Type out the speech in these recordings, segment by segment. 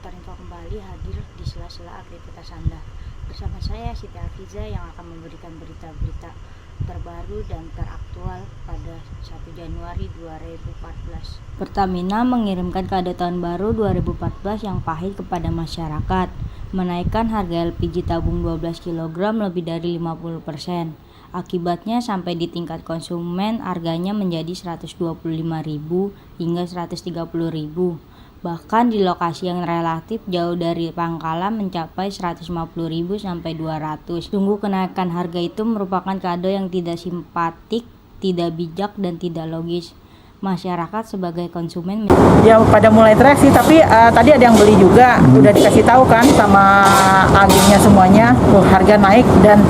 Seputar info kembali hadir di sela-sela aktivitas Anda. Bersama saya Siti Afiza yang akan memberikan berita-berita terbaru dan teraktual pada 1 Januari 2014. Pertamina mengirimkan kado tahun baru 2014 yang pahit kepada masyarakat. Menaikkan harga LPG tabung 12 kg lebih dari 50%. Akibatnya sampai di tingkat konsumen harganya menjadi Rp125.000 hingga Rp130.000. Bahkan di lokasi yang relatif jauh dari pangkalan mencapai Rp150.000 sampai Rp200. Sungguh kenaikan harga itu merupakan kado yang tidak simpatik, tidak bijak dan tidak logis. Masyarakat sebagai konsumen ya pada mulai tereaksi, tapi tadi ada yang beli juga, udah dikasih tahu kan sama agennya semuanya, harga naik dan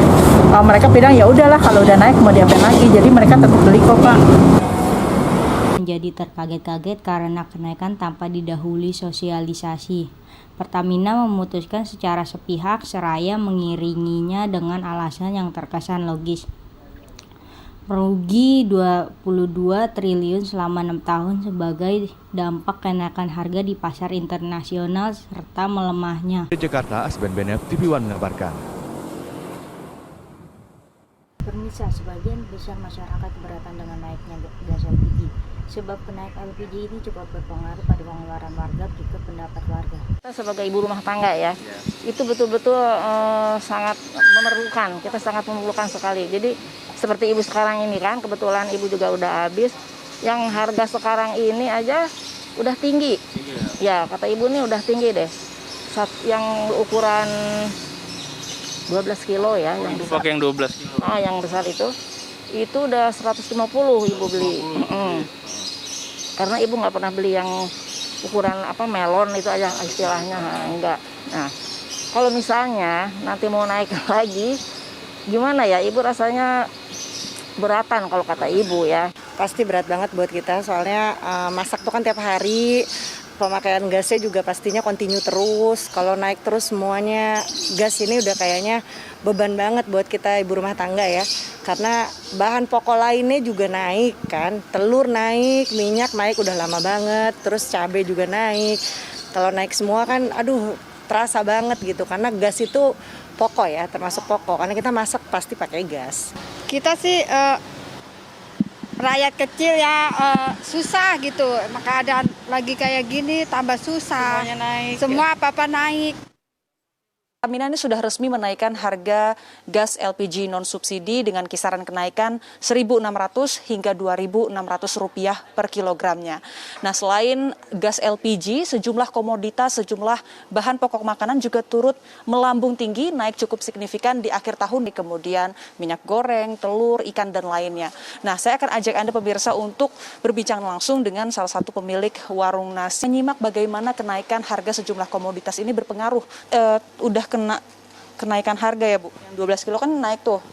mereka bilang ya udahlah kalau udah naik mau diapain lagi, jadi mereka tetap beli kok Pak. Menjadi terkaget-kaget karena kenaikan tanpa didahului sosialisasi. Pertamina memutuskan secara sepihak seraya mengiringinya dengan alasan yang terkesan logis. Merugi 22 triliun selama 6 tahun sebagai dampak kenaikan harga di pasar internasional serta melemahnya. Di Jakarta, Asben Benef, TV One mengabarkan. Pemirsa, sebagian besar masyarakat keberatan dengan naiknya gas LPG. Sebab kenaikan LPG ini cukup berpengaruh pada pengeluaran warga berikut pendapat warga. Kita sebagai ibu rumah tangga ya, itu betul-betul sangat memerlukan, kita sangat memerlukan sekali. Jadi seperti ibu sekarang ini kan, kebetulan ibu juga udah habis, yang harga sekarang ini aja udah tinggi. Ya, kata ibu nih udah tinggi deh. Yang ukuran 12 kilo ya. Yang besar. Pakai yang 12 kilo. Yang besar itu udah 150 ibu beli. Karena ibu nggak pernah beli yang ukuran melon itu aja istilahnya, enggak. Nah, kalau misalnya nanti mau naik lagi, gimana ya? Ibu rasanya beratan kalau kata ibu ya. Pasti berat banget buat kita, soalnya masak tuh kan tiap hari, pemakaian gasnya juga pastinya kontinu terus. Kalau naik terus semuanya, gas ini udah kayaknya beban banget buat kita ibu rumah tangga ya. Karena bahan pokok lainnya juga naik kan, telur naik, minyak naik udah lama banget, terus cabai juga naik. Kalau naik semua kan aduh terasa banget gitu, karena gas itu pokok ya, termasuk pokok, karena kita masak pasti pakai gas. Kita sih rakyat kecil ya susah gitu, maka keadaan lagi kayak gini tambah susah. Semuanya naik. Semua apa-apa naik. Pertamina ini sudah resmi menaikkan harga gas LPG non-subsidi dengan kisaran kenaikan Rp1.600 hingga Rp2.600 per kilogramnya. Nah, selain gas LPG, sejumlah komoditas, sejumlah bahan pokok makanan juga turut melambung tinggi, naik cukup signifikan di akhir tahun. Kemudian minyak goreng, telur, ikan, dan lainnya. Nah, saya akan ajak Anda pemirsa untuk berbincang langsung dengan salah satu pemilik warung nasi. Menyimak bagaimana kenaikan harga sejumlah komoditas ini berpengaruh. Udah kenaikan harga ya Bu? Yang 12 kilo kan naik tuh?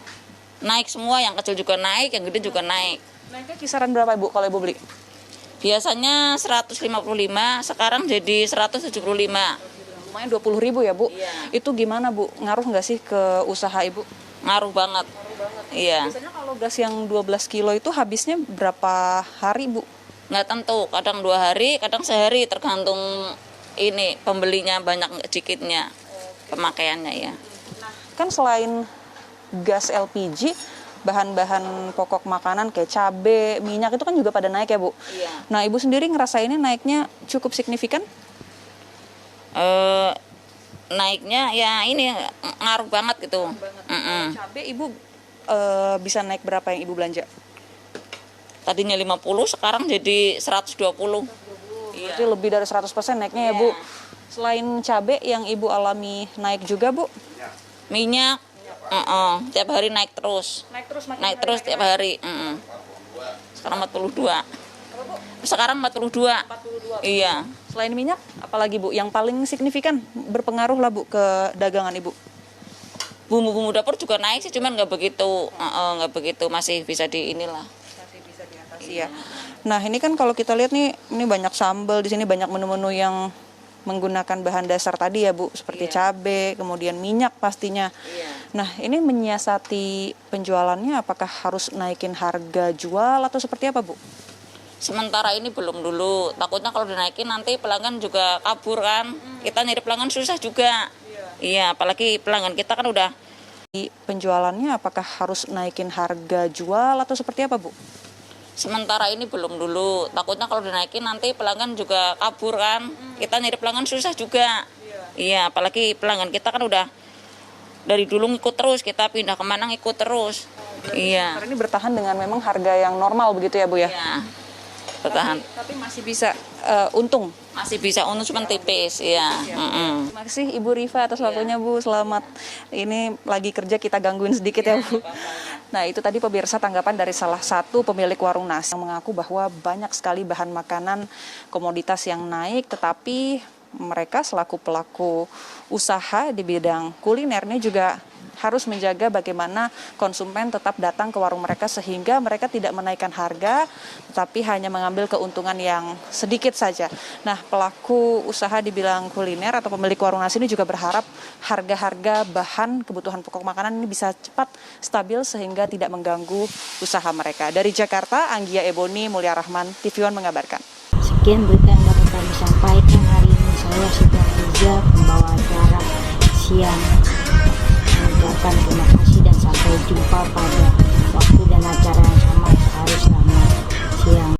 Naik semua, yang kecil juga naik, yang gede juga naik. Naiknya kisaran berapa Ibu kalau Ibu beli? Biasanya 155, sekarang jadi 175. Lumayan 20.000 ya Bu? Iya. Itu gimana Bu? Ngaruh nggak sih ke usaha Ibu? Ngaruh banget. Iya. Biasanya kalau gas yang 12 kilo itu habisnya berapa hari Bu? Nggak tentu, kadang 2 hari, kadang sehari, tergantung ini pembelinya banyak sedikitnya. Pemakaiannya ya. Kan selain gas LPG, bahan-bahan pokok makanan kayak cabai, minyak itu kan juga pada naik ya Bu? Iya. Nah Ibu sendiri ngerasainnya naiknya cukup signifikan? Naiknya ya ini ngaruh banget gitu. Cabai Ibu bisa naik berapa yang Ibu belanja? Tadinya 50, sekarang jadi 120. Berarti lebih dari 100% naiknya ya Bu? Selain cabai yang Ibu alami naik juga Bu? Minyak, tiap hari naik terus. Naik terus tiap hari. Sekarang 42. Sekarang 42. Iya. Selain minyak, apalagi Bu? Yang paling signifikan berpengaruh lah Bu ke dagangan Ibu? Bumbu-bumbu dapur juga naik sih, cuman nggak begitu, masih bisa di inilah. Masih bisa diatasi ya. Nah ini kan kalau kita lihat nih, ini banyak sambal di sini, banyak menu-menu yang menggunakan bahan dasar tadi ya Bu, seperti cabai, kemudian minyak pastinya. Nah ini menyiasati penjualannya, apakah harus naikin harga jual atau seperti apa Bu? Sementara ini belum dulu, takutnya kalau dinaikin nanti pelanggan juga kabur kan. Kita nyari pelanggan susah juga. Iya, apalagi pelanggan kita kan udah. Di penjualannya apakah harus naikin harga jual atau seperti apa, Bu? Sementara ini belum dulu, takutnya kalau dinaikin nanti pelanggan juga kabur kan. Kita nyari pelanggan susah juga. Iya, apalagi pelanggan kita kan udah dari dulu ngikut terus, kita pindah kemana ngikut terus. Iya. Karena ini bertahan dengan memang harga yang normal begitu ya, Bu ya? Iya. Bertahan. Tapi masih bisa untung. Masih bisa untung cuma tipis, ya. Terima kasih Ibu Rifa atas waktunya, Bu. Selamat. Ini lagi kerja, kita gangguin sedikit ya, Bu. Nah, itu tadi pemirsa tanggapan dari salah satu pemilik warung nasi yang mengaku bahwa banyak sekali bahan makanan komoditas yang naik, tetapi mereka selaku pelaku usaha di bidang kuliner ini juga harus menjaga bagaimana konsumen tetap datang ke warung mereka sehingga mereka tidak menaikkan harga tetapi hanya mengambil keuntungan yang sedikit saja. Nah, pelaku usaha di bidang kuliner atau pemilik warung nasi ini juga berharap harga-harga bahan kebutuhan pokok makanan ini bisa cepat stabil sehingga tidak mengganggu usaha mereka. Dari Jakarta, Anggia Eboni, Mulia Rahman, TV One mengabarkan. Sekian berita yang dapat kami sampaikan hari ini. Saya Siti Afiza, pembawa acara siang. Mengucapkan terima kasih dan sampai jumpa pada waktu dan acara yang sama. Selamat siang.